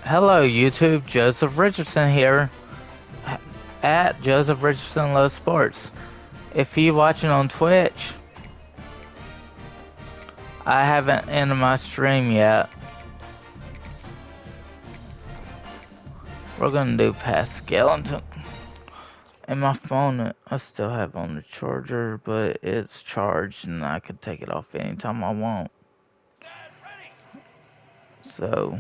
Hello YouTube, Joseph Richardson here, at Joseph Richardson Low Sports. If you're watching on Twitch, I haven't ended my stream yet. We're gonna do past skeleton. And my phone, I still have on the charger, but it's charged and I can take it off anytime I want. So...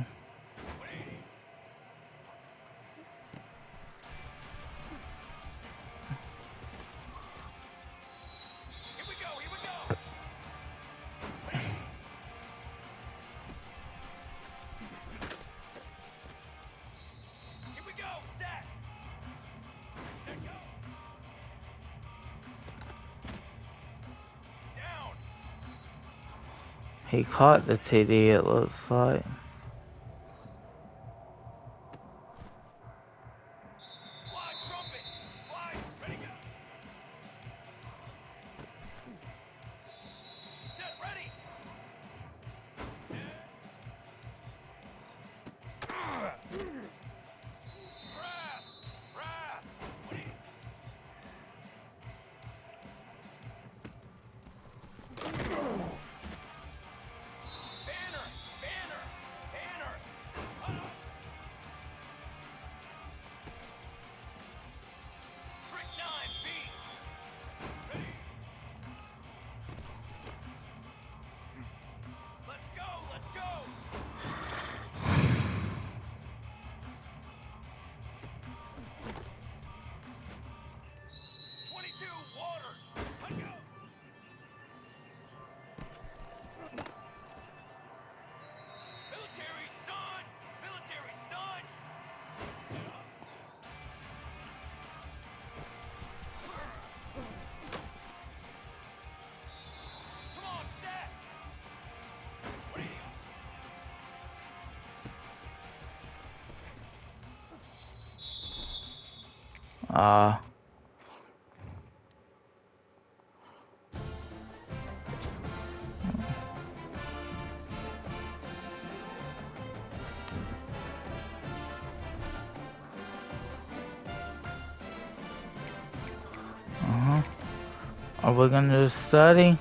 He caught the TD, it looks like. Are we gonna study?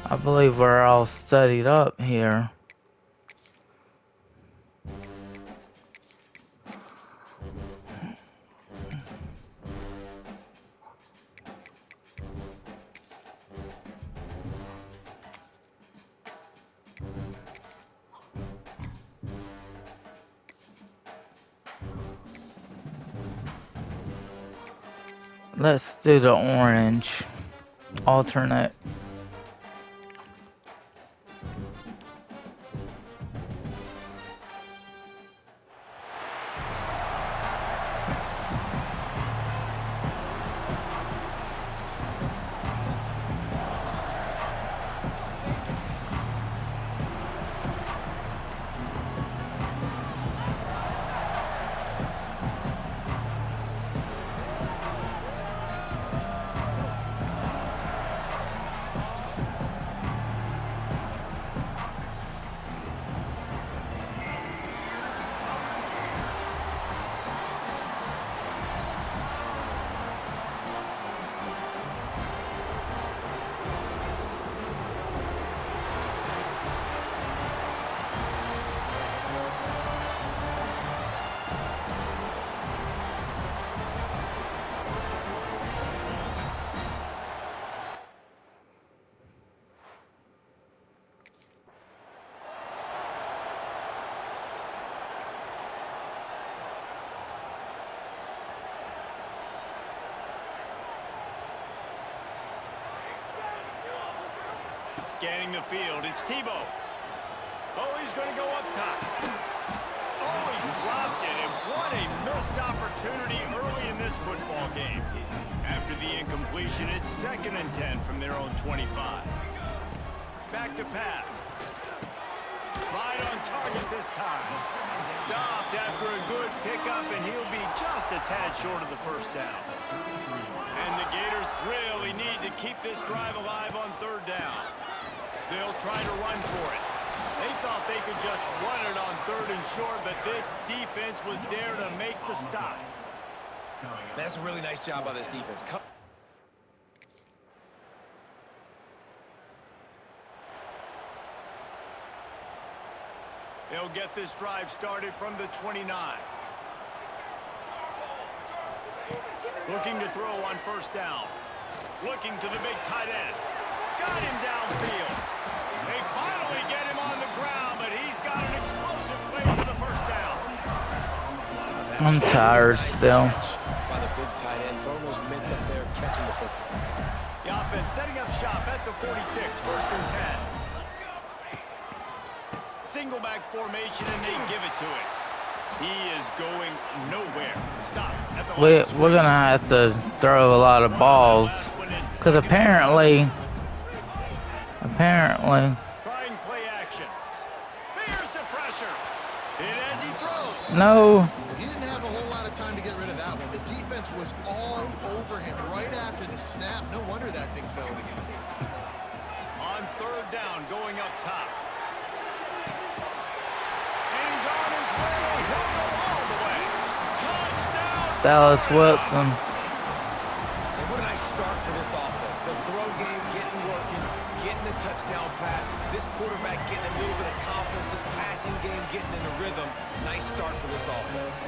I believe we're all studied up here. Let's do the orange alternate. Scanning the field, it's Tebow. Oh, he's going to go up top. Oh, he dropped it, and what a missed opportunity early in this football game. After the incompletion, it's 2nd and 10 from their own 25. Back to pass. Right on target this time. Stopped after a good pickup, and he'll be just a tad short of the first down. And the Gators really need to keep this drive alive on 3rd down. They'll try to run for it. They thought they could just run it on 3rd and short, but this defense was there to make the stop. That's a really nice job by this defense. They'll get this drive started from the 29. Looking to throw on 1st down. Looking to the big tight end. Got him downfield. They finally get him on the ground, but he's got an explosive play for the 1st down. I'm tired still. By the big tight end, throwing those mitts up there, catching the football. The offense setting up shop at the 46, 1st and 10. Single back formation, and they give it to him. He is going nowhere. Stop at the We're gonna have to throw a lot of balls, because apparently. Trying play action. There's the pressure. And as he throws. No. He didn't have a whole lot of time to get rid of that one. The defense was all over him right after the snap. No wonder that thing fell again. On 3rd down, going up top. And he's on his way. He'll go all the way. Touchdown. Dallas Wilson. And what a nice start for this offense. The throw game getting working, getting the touchdown pass. This quarterback getting a little bit of confidence. This passing game getting in a rhythm. Nice start for this offense.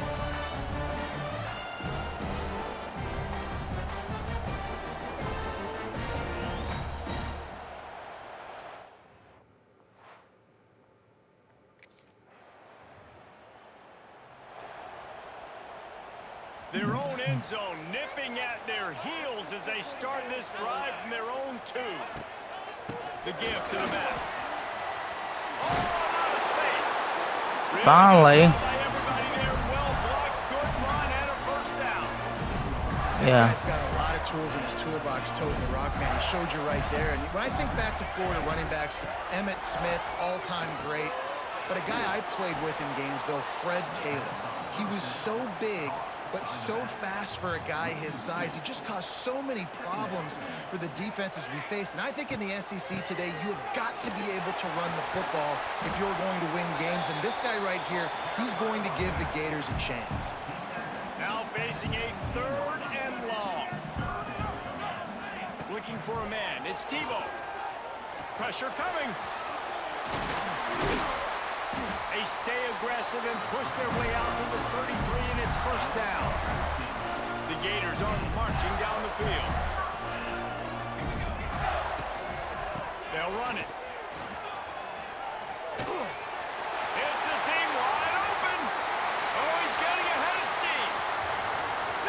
Their own end zone nipping at their heels as they start this drive from their own 2. The give to the back. Oh, out of space. Really Finally. by everybody there. Well blocked, good run, and a 1st down. This Yeah. guy's got a lot of tools in his toolbox, toting the rock, man. He showed you right there. And when I think back to Florida running backs, Emmitt Smith, all-time great. But a guy I played with in Gainesville, Fred Taylor. He was so big, but so fast for a guy his size. He just caused so many problems for the defenses we face. And I think in the SEC today, you have got to be able to run the football if you're going to win games. And this guy right here, he's going to give the Gators a chance. Now facing a 3rd and long. Looking for a man. It's Tebow. Pressure coming. They stay aggressive and push their way out to the 33, and it's 1st down. The Gators are marching down the field. They'll run it. It's a seam wide open. Oh, he's getting ahead of steam.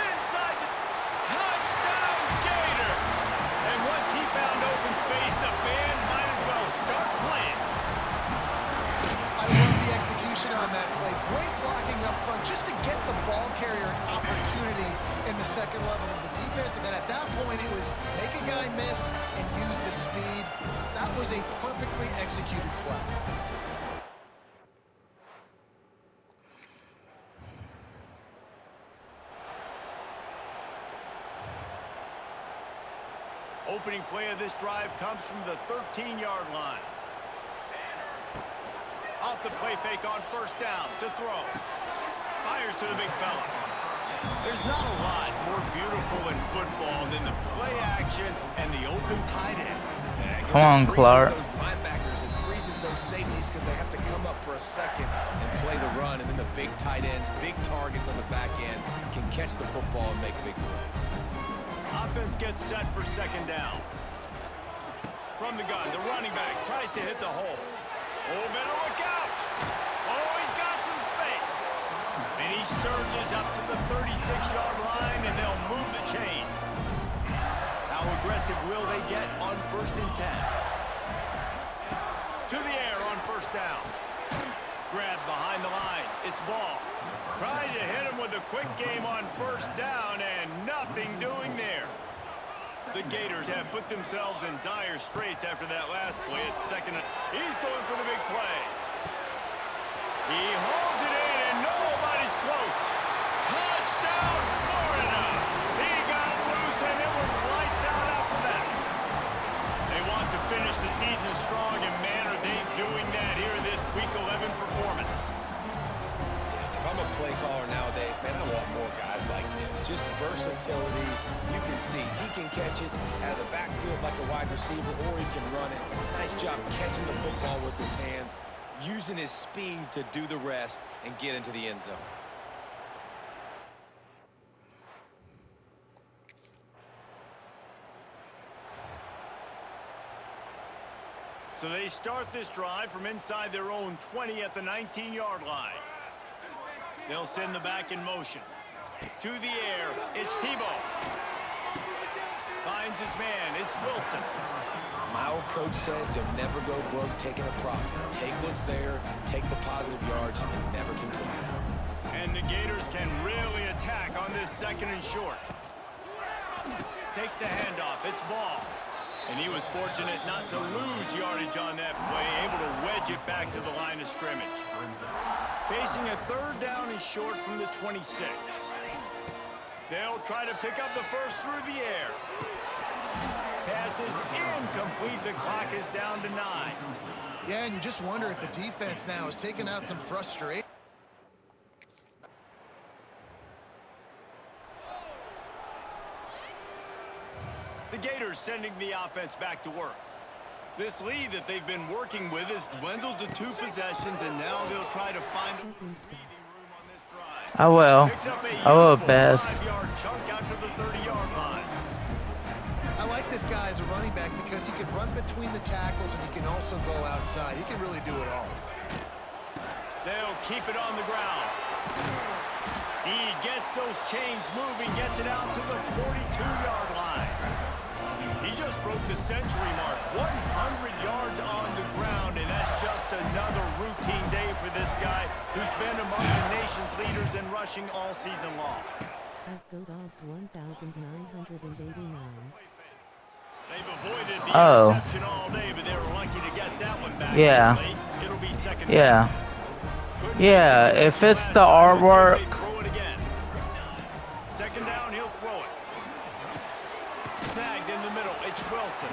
Inside the touchdown, Gator. And once he found open space, the band might as well start playing. I love the execution on that play. Great blocking up front just to get the ball carrier an opportunity in the 2nd level of the defense. And then at that point, it was make a guy miss and use the speed. That was a perfectly executed play. Opening play of this drive comes from the 13-yard line. Off the play fake on 1st down to throw. Fires to the big fella. There's not a lot more beautiful in football than the play action and the open tight end. Come on, Clark. Those linebackers, it freezes those safeties because they have to come up for a second and play the run. And then the big tight ends, big targets on the back end can catch the football and make big plays. Offense gets set for 2nd down. From the gun, the running back tries to hit the hole. Oh, better look out. Oh, he's got some space. And he surges up to the 36-yard line, and they'll move the chains. How aggressive will they get on 1st and 10? To the air on 1st down. Grab behind the line. It's ball. Trying to hit him with a quick game on 1st down, and nothing doing there. The Gators have put themselves in dire straits after that last play. It's 2nd. He's going for the big play. He holds it in, and nobody's close. Touchdown, Florida. He got loose, and it was lights out after that. They want to finish the season strong, and man, are they doing that here in this Week 11 performance. If I'm a play caller nowadays, man, I want more guys like this. Just versatility. You can see he can catch it out of the backfield like a wide receiver, or he can run it. Nice job catching the football with his hands, using his speed to do the rest and get into the end zone. So they start this drive from inside their own 20 at the 19-yard line. They'll send the back in motion. To the air, it's Tebow. Finds his man, it's Wilson. My old coach said you'll never go broke taking a profit. Take what's there, take the positive yards, and never complain. And the Gators can really attack on this 2nd and short. Takes the handoff, it's Ball. And he was fortunate not to lose yardage on that play, able to wedge it back to the line of scrimmage. Facing a 3rd down and short from the 26. They'll try to pick up the first through the air. Pass is incomplete. The clock is down to 9. Yeah, and you just wonder if the defense now is taking out some frustration. The Gators sending the offense back to work. This lead that they've been working with has dwindled to 2 possessions, and now they'll try to find breathing room on this drive. I will. Picks up a I will useful best. 5-yard chunk out to the 30-yard line. I like this guy as a running back because he can run between the tackles and he can also go outside. He can really do it all. They'll keep it on the ground. He gets those chains moving, gets it out to the 42-yard line. He just broke the century mark, 100 yards on the ground, and that's just another routine day for this guy who's been among the nation's leaders in rushing all season long. At Bulldogs 1,989. They've avoided the Oh. interception all day, but they were lucky to get that one back. Yeah. Late. It'll be 2nd Yeah. down. Couldn't Yeah, make the if connection it's last the time, I'd say artwork. they'd throw it again. 2nd down, he'll throw it. Snagged in the middle, it's Wilson.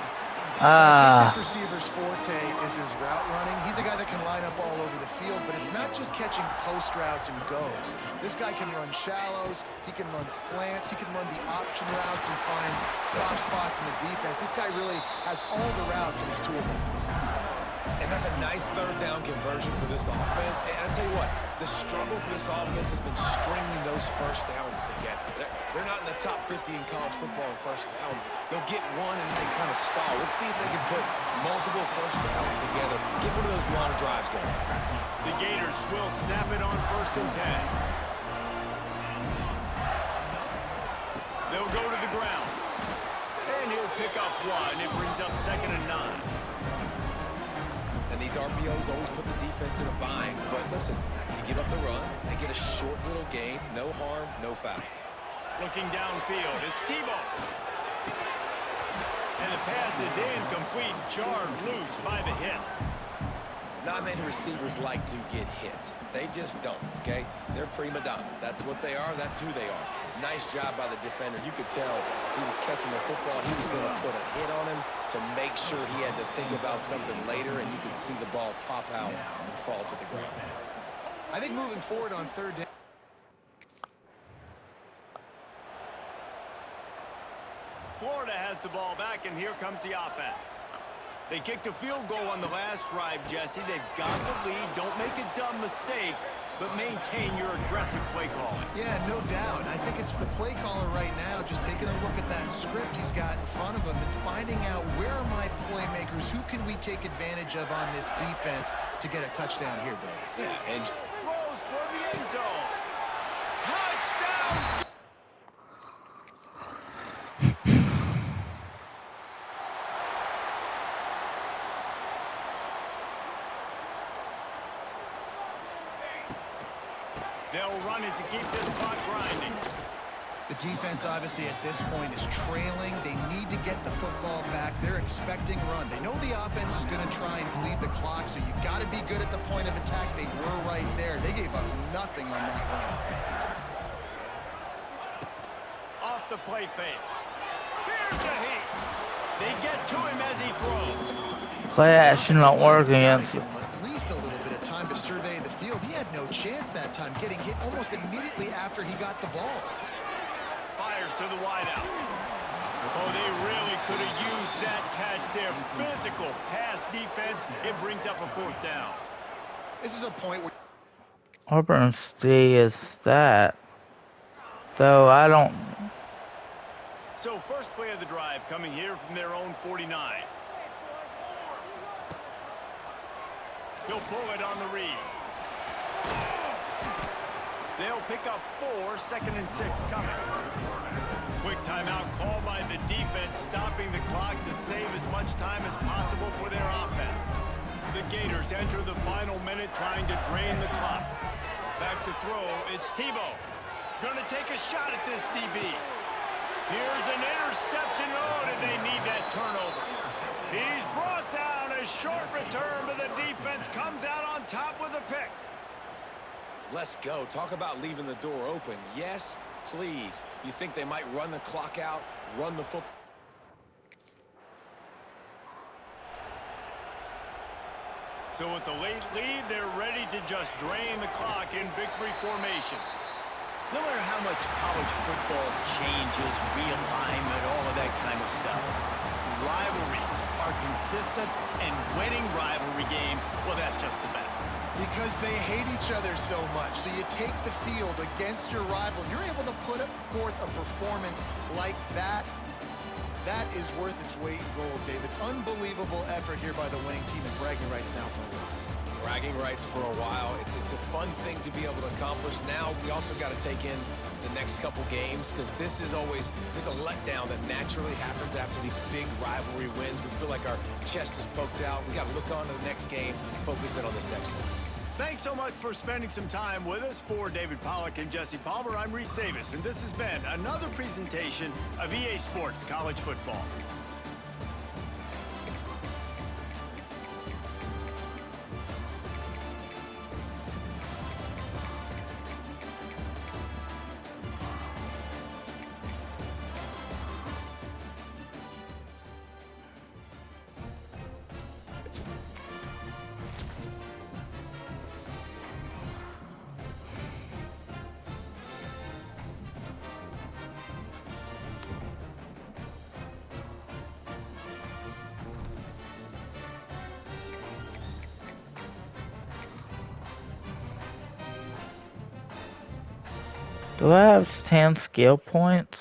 I think this receiver's forte is his route running. He's a guy that can line up all over the field, but it's not just catching post routes and goes. This guy can run shallows, he can run slants, he can run the option routes and find soft spots in the defense. This guy really has all the routes in his toolbox. And that's a nice 3rd down conversion for this offense. And I tell you what, the struggle for this offense has been stringing those first downs together. They're not in the top 50 in college football in first downs. They'll get one and then kind of stall. Let's see if they can put multiple first downs together. Get one of those long drives going. The Gators will snap it on 1st and 10. They'll go to the ground. And he'll pick up 1. It brings up 2nd and 9. And these RPOs always put the defense in a bind. But listen, you give up the run, they get a short little gain. No harm, no foul. Looking downfield, it's Tebow. And the pass is incomplete, jarred loose by the hit. Not many receivers like to get hit. They just don't, okay? They're prima donnas. That's what they are. That's who they are. Nice job by the defender. You could tell he was catching the football. He was going to put a hit on him to make sure he had to think about something later, and you could see the ball pop out and fall to the ground. I think moving forward on 3rd down. Florida has the ball back, and here comes the offense. They kicked a field goal on the last drive, Jesse. They've got the lead. Don't make a dumb mistake, but maintain your aggressive play calling. Yeah, no doubt. I think it's the play caller right now just taking a look at that script he's got in front of him and finding out where are my playmakers, who can we take advantage of on this defense to get a touchdown here, Dave. Yeah, and Throws for the end zone. Touchdown! They'll run it to keep this clock grinding. The defense, obviously, at this point is trailing. They need to get the football back. They're expecting run. They know the offense is going to try and bleed the clock, so you got to be good at the point of attack. They were right there. They gave up nothing on that run. Off the play fake. Here's the heat. They get to him as he throws. Play The action offensive don't work line's got to against give it. him at least a little bit of time to survey the field. He had no chance that time, getting hit almost immediately after he got the ball. Fires to the wideout. Oh, they really could have used that catch there. Physical pass defense. It brings up a 4th down. This is a point where Auburn's D is that. Though I don't. So first play of the drive coming here from their own 49. He'll pull it on the read. They'll pick up 4, 2nd and 6 coming. Quick timeout call by the defense, stopping the clock to save as much time as possible for their offense. The Gators enter the final minute trying to drain the clock. Back to throw, it's Tebow. Gonna take a shot at this DB. Here's an interception. Oh, did they need that turnover? He's brought down. A short return, but the defense comes out on top with a pick. Let's go. Talk about leaving the door open. Yes, please. You think they might run the clock out, run the football? So with the late lead, they're ready to just drain the clock in victory formation. No matter how much college football changes, realignment, all of that kind of stuff, rivalries are consistent, and winning rivalry games, well, that's just the best. because they hate each other so much. So you take the field against your rival. You're able to put forth a performance like that. That is worth its weight in gold, David. Unbelievable effort here by the winning team, and bragging rights now for a while. Bragging rights for a while. It's a fun thing to be able to accomplish. Now we also got to take in the next couple games, because this is always, there's a letdown that naturally happens after these big rivalry wins. We feel like our chest is poked out. We got to look on to the next game, focus in on this next one. Thanks so much for spending some time with us. For David Pollack and Jesse Palmer, I'm Reese Davis, and this has been another presentation of EA Sports College Football. Do I have 10 skill points?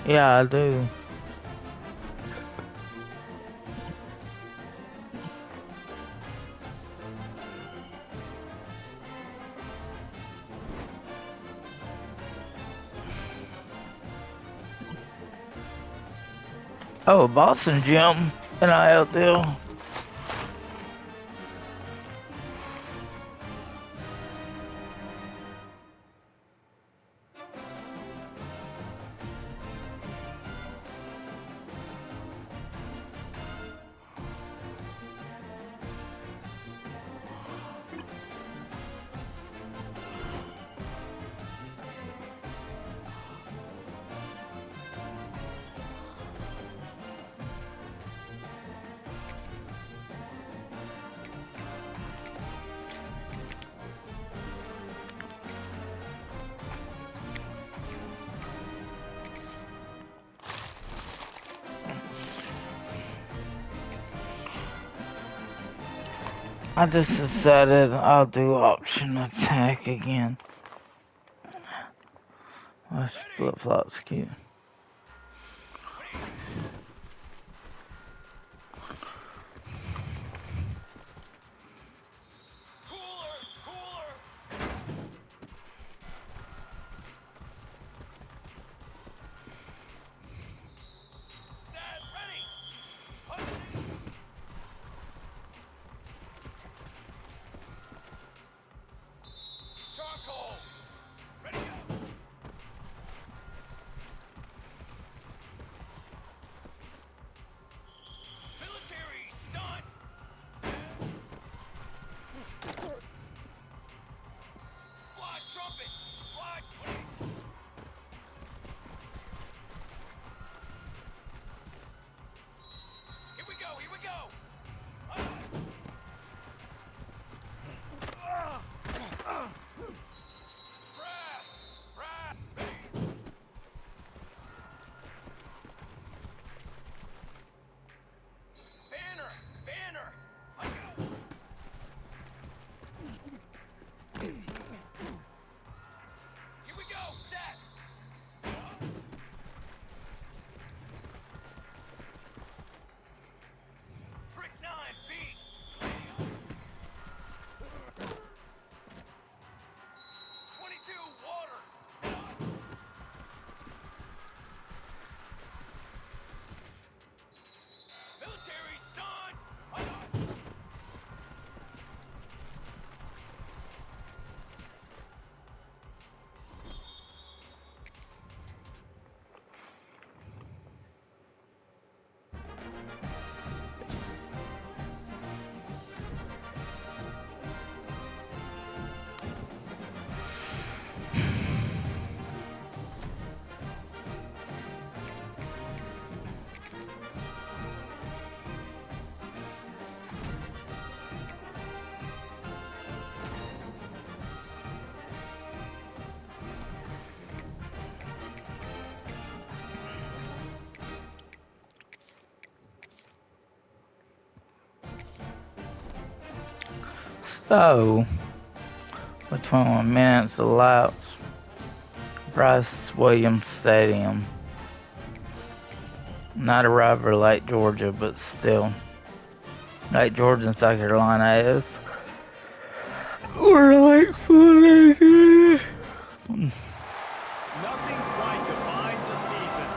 Yeah, I do. Oh, Boston Gym NIL deal. I just decided I'll do option attack again. My flip flops cute. So, with 21 minutes elapsed, Bryce Williams Stadium. Not a rival like Georgia, but still. Like Georgia and South Carolina is. We're like football. Nothing quite defines a season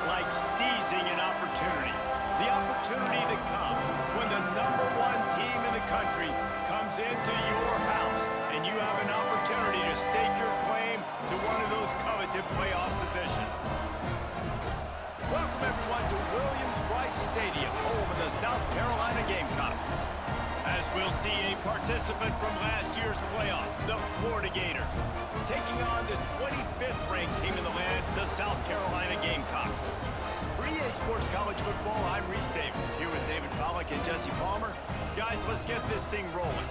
like seizing an opportunity. The opportunity that comes when the #1 team in the country comes into your house and you have an opportunity to stake your claim to one of those coveted playoff positions. Welcome everyone to Williams-Brice Stadium, home of the South Carolina Gamecocks. As we'll see a participant from last year's playoff, the Florida Gators, taking on the 25th ranked team in the land, the South Carolina Gamecocks. For EA Sports College Football, I'm Reese Davis, here with David Pollack and Jesse Palmer. Guys, let's get this thing rolling.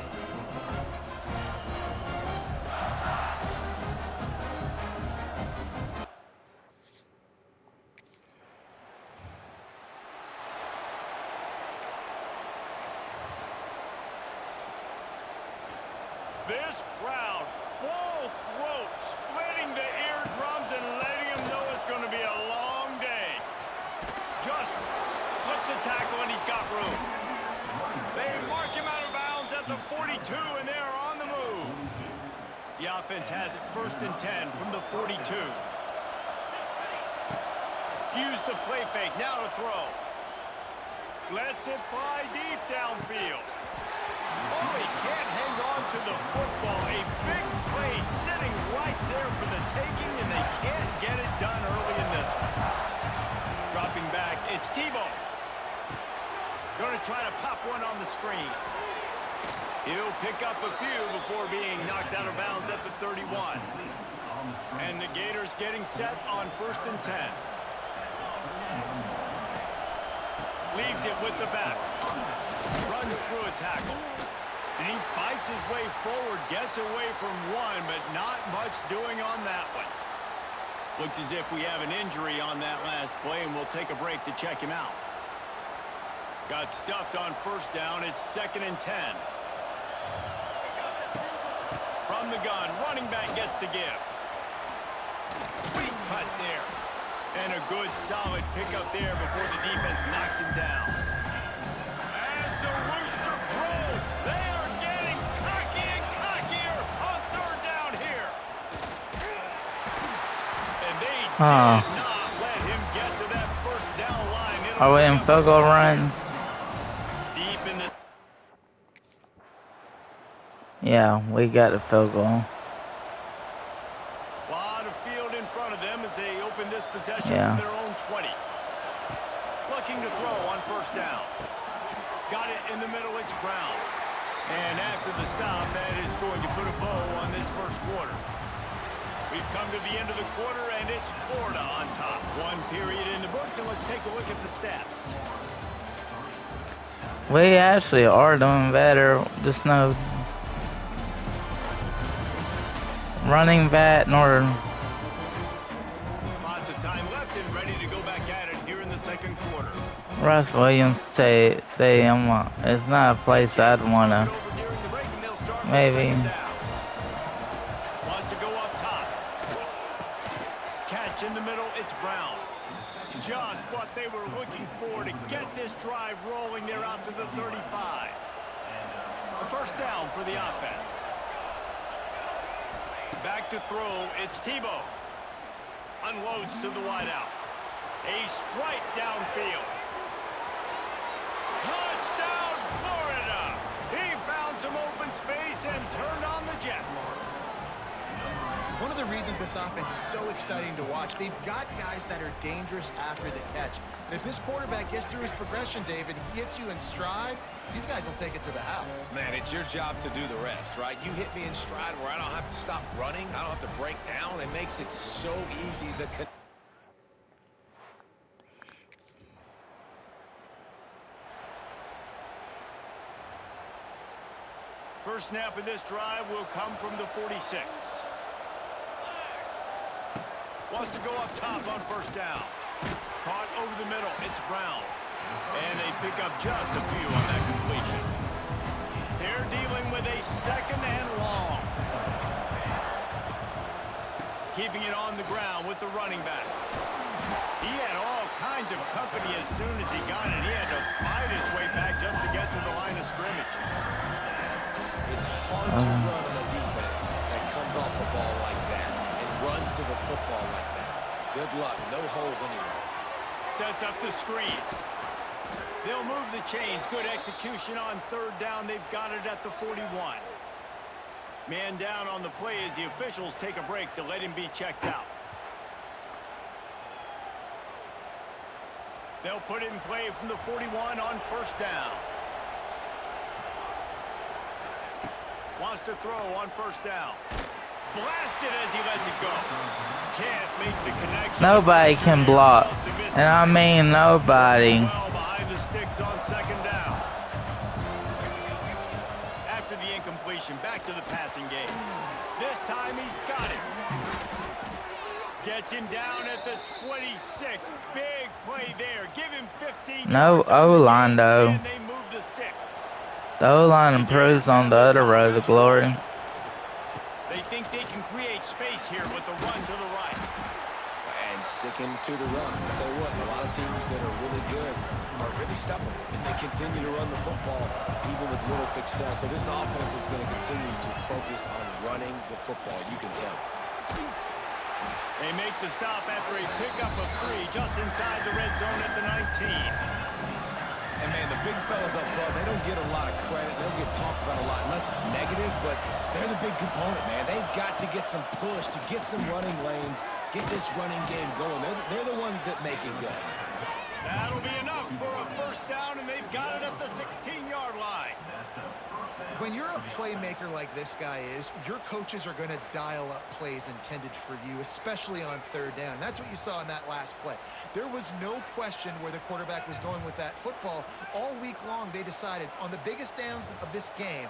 This crowd, full throat, splitting the eardrums and letting them know it's going to be a long day. Just slips a tackle and he's got room. They mark him out of bounds at the 42 and they are on the move. The offense has it 1st and 10 from the 42. Use the play fake, now to throw. Lets it fly deep downfield. Oh, he can't hang on to the football. A big play sitting right there for the taking, and they can't get it done early in this one. Dropping back, it's Tebow. Going to try to pop one on the screen. He'll pick up a few before being knocked out of bounds at the 31. And the Gators getting set on 1st and 10. Leaves it with the back. Runs through a tackle. And he fights his way forward, gets away from one, but not much doing on that one. Looks as if we have an injury on that last play, and we'll take a break to check him out. Got stuffed on 1st down. It's 2nd and 10. From the gun, running back gets to give. Sweet cut there. And a good, solid pickup there before the defense knocks him down. As the rooster crows, they are getting cocky and cockier on 3rd down here. And they did not let him get to that 1st down line. Are we in field goal run? Deep in the... Yeah, we got the field goal. Lot of field in front of them as they open this possession Yeah. from their own 20. Looking to throw on 1st down. Got it in the middle, it's Brown. And after the stop, that is going to put a bow on this 1st quarter. We've come to the end of the quarter, and it's Florida on top. 1 period in the books, and let's take a look at the stats. We actually are doing better. Just no running back nor Lots of time left and ready to go back at it here in the 2nd quarter. Russ Williams Stadium. It's not a place I'd wanna. Maybe. Wants to go up top. Catch in the middle, it's Brown. Just what they were looking for to get this drive rolling. They're out to the 35. A 1st down for the offense. Back to throw, it's Tebow. Unloads to the wideout. A strike downfield. Touchdown, Florida! He found some open space and turned on the Jets. One of the reasons this offense is so exciting to watch, they've got guys that are dangerous after the catch. And if this quarterback gets through his progression, David, he hits you in stride, these guys will take it to the house. Man, it's your job to do the rest, right? You hit me in stride where I don't have to stop running. I don't have to break down. It makes it so easy. First snap of this drive will come from the 46. Wants to go up top on 1st down. Caught over the middle. It's Brown. And they pick up just a few on that completion. They're dealing with a second and long. Keeping it on the ground with the running back. He had all kinds of company as soon as he got it. He had to fight his way back just to get to the line of scrimmage. It's hard to run on a defense that comes off the ball like that and runs to the football like that. Good luck. No holes anywhere. Sets up the screen. They'll move the chains. Good execution on third down. They've got it at the 41. Man down on the play as the officials take a break to let him be checked out. They'll put it in play from the 41 on first down. Wants to throw on first down. Blasted as he lets it go. Can't make the connection. Nobody can block. And I mean nobody. Well behind the sticks on second down. After the incompletion, back to the passing game. This time he's got it. Gets him down at the 26. Big play there. Give him 15. No O-line though. And they move the sticks. The O-line improves on the other road of glory. They think they can create space here with a run to the right. And sticking to the run. I'll tell you what, a lot of teams that are really good are really stubborn, and they continue to run the football even with little success. So this offense is going to continue to focus on running the football. You can tell. They make the stop after a pickup of 3 just inside the red zone at the 19. And, man, the big fellas up front, they don't get a lot of credit. They don't get talked about a lot unless it's negative, but they're the big component, man. They've got to get some push, to get some running lanes, get this running game going. They're the ones that make it go. That'll be enough for a first down, and they've got it at the 16-yard line. When you're a playmaker like this guy is, your coaches are going to dial up plays intended for you, especially on third down. That's what you saw in that last play. There was no question where the quarterback was going with that football. All week long, they decided on the biggest downs of this game,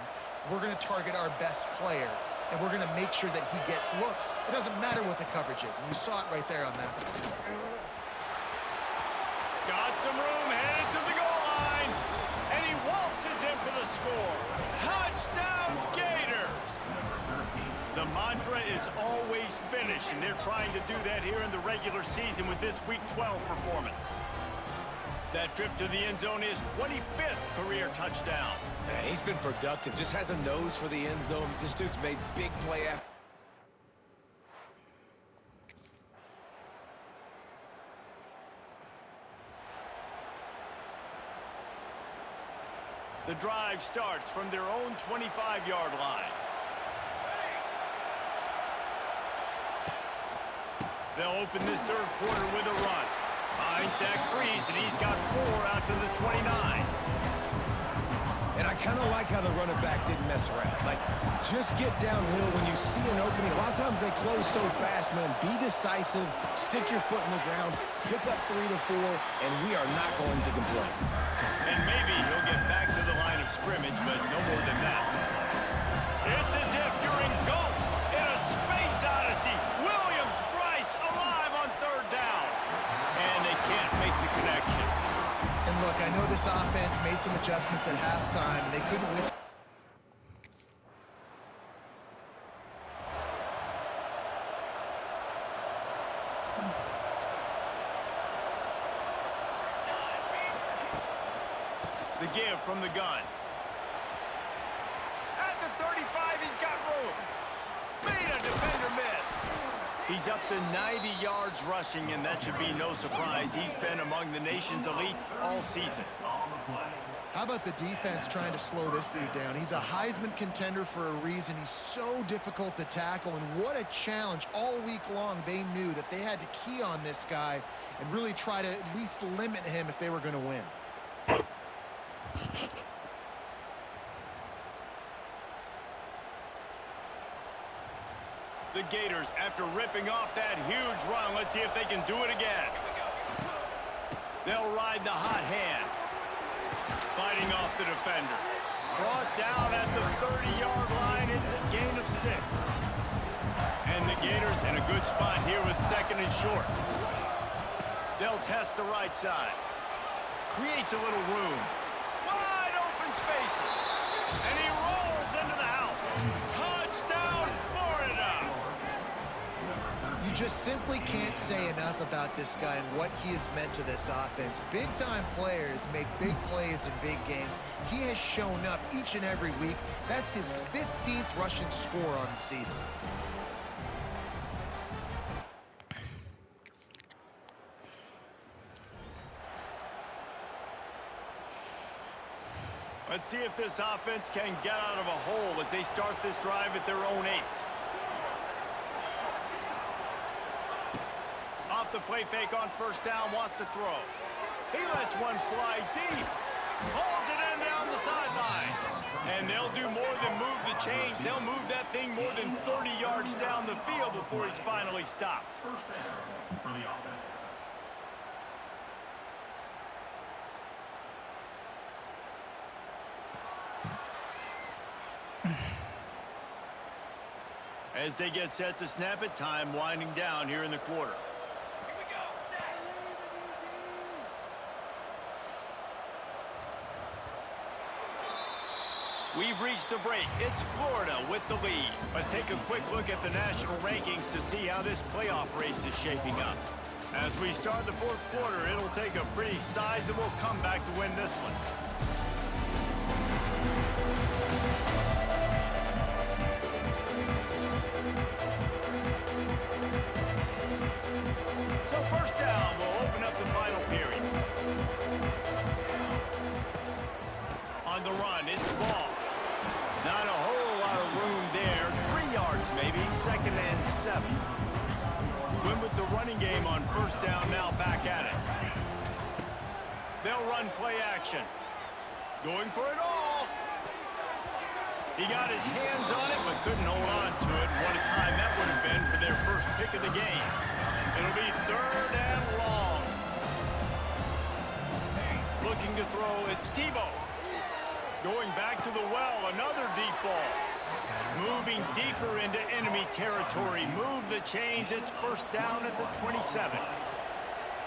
we're going to target our best player, and we're going to make sure that he gets looks. It doesn't matter what the coverage is, and you saw it right there on that. Got some room, headed to the goal line, and he waltzes in for the score. Touchdown, Gators! The mantra is always finish, and they're trying to do that here in the regular season with this Week 12 performance. That trip to the end zone is 25th career touchdown. Man, he's been productive, just has a nose for the end zone. This dude's made big play after. The drive starts from their own 25-yard line. They'll open this third quarter with a run. Finds that crease, and he's got 4 out to the 29. And I kind of like how the running back didn't mess around. Like, just get downhill when you see an opening. A lot of times they close so fast, man. Be decisive, stick your foot in the ground, pick up 3 to 4, and we are not going to complain. And maybe he'll get back to the line of scrimmage, but no more than that. It's as if you're engulfed in a space odyssey. Williams-Brice alive on third down. And they can't make the connection. And look, I know this offense made some adjustments at halftime, and they couldn't win. The give from the gun. At the 35, he's got room. Made a defender miss. He's up to 90 yards rushing, and that should be no surprise. He's been among the nation's elite all season. How about the defense trying to slow this dude down? He's a Heisman contender for a reason. He's so difficult to tackle, and what a challenge. All week long, they knew that they had to key on this guy and really try to at least limit him if they were going to win. The Gators, after ripping off that huge run, let's see if they can do it again. They'll ride the hot hand. Fighting off the defender. Brought down at the 30-yard line. It's a gain of 6. And the Gators in a good spot here with second and short. They'll test the right side. Creates a little room. Wide open spaces. And he rolls into the house. Touchdown, Florida! You just simply can't say enough about this guy and what he has meant to this offense. Big-time players make big plays in big games. He has shown up each and every week. That's his 15th rushing score on the season. Let's see if this offense can get out of a hole as they start this drive at their own 8. Off the play fake on first down, wants to throw. He lets one fly deep. Pulls it in down the sideline. And they'll do more than move the chains. They'll move that thing more than 30 yards down the field before he's finally stopped. As they get set to snap it, time winding down here in the quarter. We've reached the break. It's Florida with the lead. Let's take a quick look at the national rankings to see how this playoff race is shaping up. As we start the fourth quarter, it'll take a pretty sizable comeback to win this one. So first down will open up the final period. On the run, it's Ball. Not a whole lot of room there. 3 yards maybe, 2nd and 7. Win with the running game on first down, now back at it. They'll run play action. Going for it all. He got his hands on it, but couldn't hold on to it. What a time that would have been for their first pick of the game. It'll be 3rd and long. Looking to throw, it's Tebow. Going back to the well, another deep ball. Moving deeper into enemy territory. Move the chains, it's first down at the 27.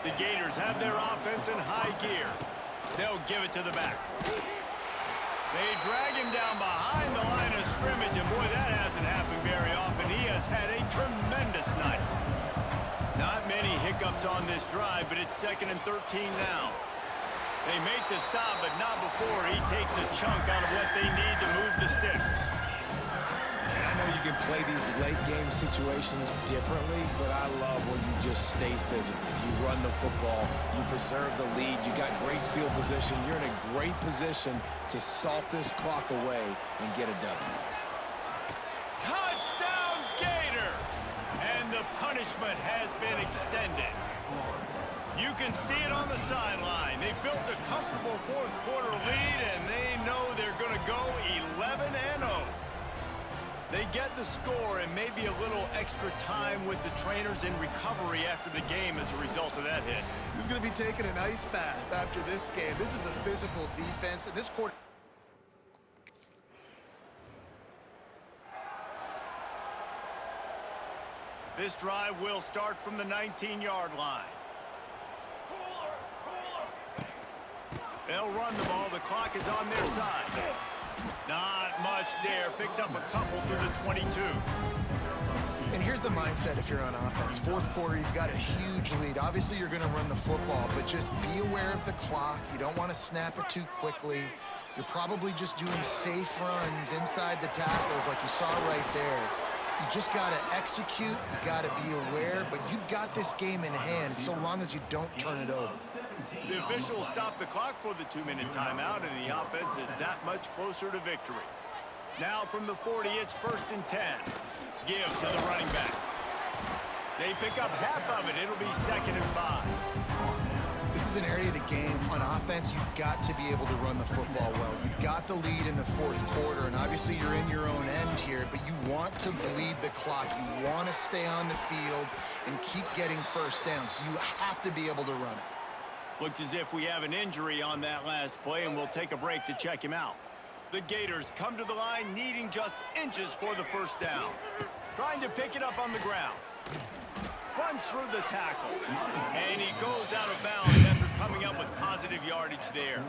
The Gators have their offense in high gear. They'll give it to the back. They drag him down behind the line of scrimmage, and boy, that hasn't happened very often. He has had a tremendous night. Not many hiccups on this drive, but it's 2nd and 13 now. They make the stop, but not before he takes a chunk out of what they need to move the sticks. And I know you can play these late-game situations differently, but I love when you just stay physical. You run the football, you preserve the lead, you got great field position. You're in a great position to salt this clock away and get a W. Touchdown, Gator! And the punishment has been extended. You can see it on the sideline. They've built a comfortable fourth quarter lead, and they know they're going to go 11-0. They get the score and maybe a little extra time with the trainers in recovery after the game as a result of that hit. He's going to be taking an ice bath after this game. This is a physical defense, and this quarter... This drive will start from the 19-yard line. They'll run the ball. The clock is on their side. Not much there. Picks up a couple to the 22. And here's the mindset if you're on offense. Fourth quarter, you've got a huge lead. Obviously, you're going to run the football, but just be aware of the clock. You don't want to snap it too quickly. You're probably just doing safe runs inside the tackles like you saw right there. You just got to execute. You got to be aware, but you've got this game in hand so long as you don't turn it over. The officials stop the clock for the 2-minute timeout, and the offense is that much closer to victory. Now from the 40, it's 1st and 10. Give to the running back. They pick up half of it. It'll be 2nd and 5. This is an area of the game. On offense, you've got to be able to run the football well. You've got the lead in the fourth quarter, and obviously you're in your own end here, but you want to bleed the clock. You want to stay on the field and keep getting first down, so you have to be able to run it. Looks as if we have an injury on that last play, and we'll take a break to check him out. The Gators come to the line needing just inches for the first down. Trying to pick it up on the ground. Runs through the tackle. And he goes out of bounds after coming up with positive yardage there.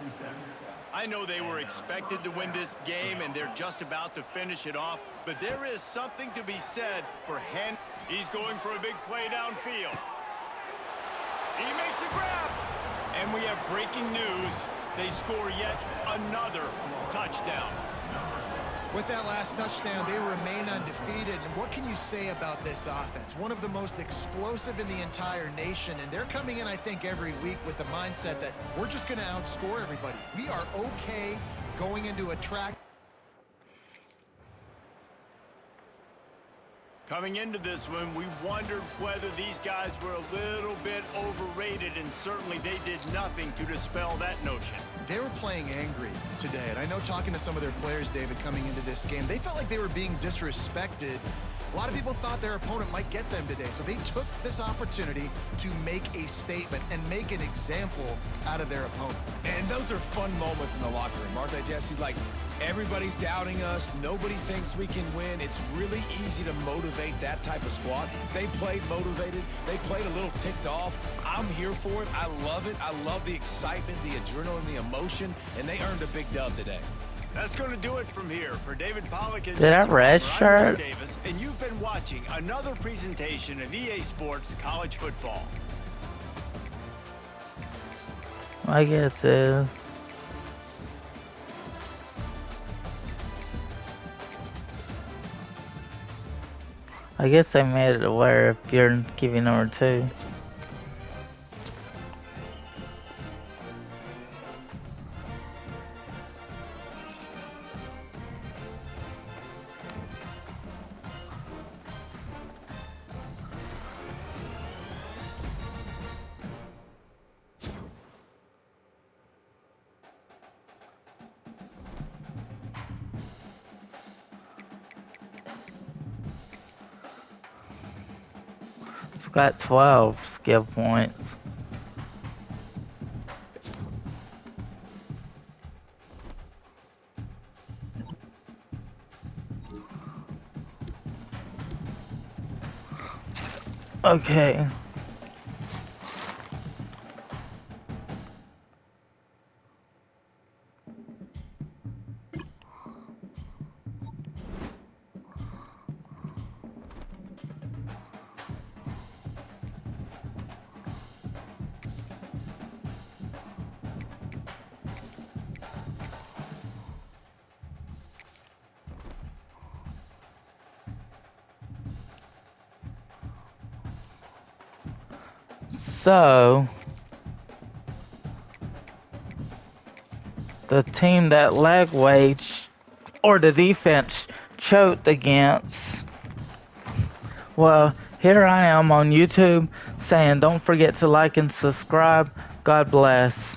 I know they were expected to win this game, and they're just about to finish it off, but there is something to be said for hand. He's going for a big play downfield. He makes a grab. And we have breaking news. They score yet another touchdown. With that last touchdown, they remain undefeated. And what can you say about this offense? One of the most explosive in the entire nation. And they're coming in, I think, every week with the mindset that we're just going to outscore everybody. We are okay going into a track. Coming into this one, we wondered whether these guys were a little bit overrated, and certainly they did nothing to dispel that notion. They were playing angry today, and I know talking to some of their players, David, coming into this game, they felt like they were being disrespected. A lot of people thought their opponent might get them today, so they took this opportunity to make a statement and make an example out of their opponent. And those are fun moments in the locker room, aren't they, Jesse? Like, everybody's doubting us. Nobody thinks we can win. It's really easy to motivate that type of squad. They played motivated. They played a little ticked off. I'm here for it. I love it. I love the excitement, the adrenaline, the emotion, and they earned a big dub today. That's going to do it from here for David Pollack and Did I Jesse red Palmer. I'm shirt? Chris Davis, and you've been watching another presentation of EA Sports College Football. I guess it is. I guess they made it aware if you're giving number 2. It's got 12 skill points. Okay. So, the team that Lagway or the defense choked against, well, here I am on YouTube saying don't forget to like and subscribe. God bless.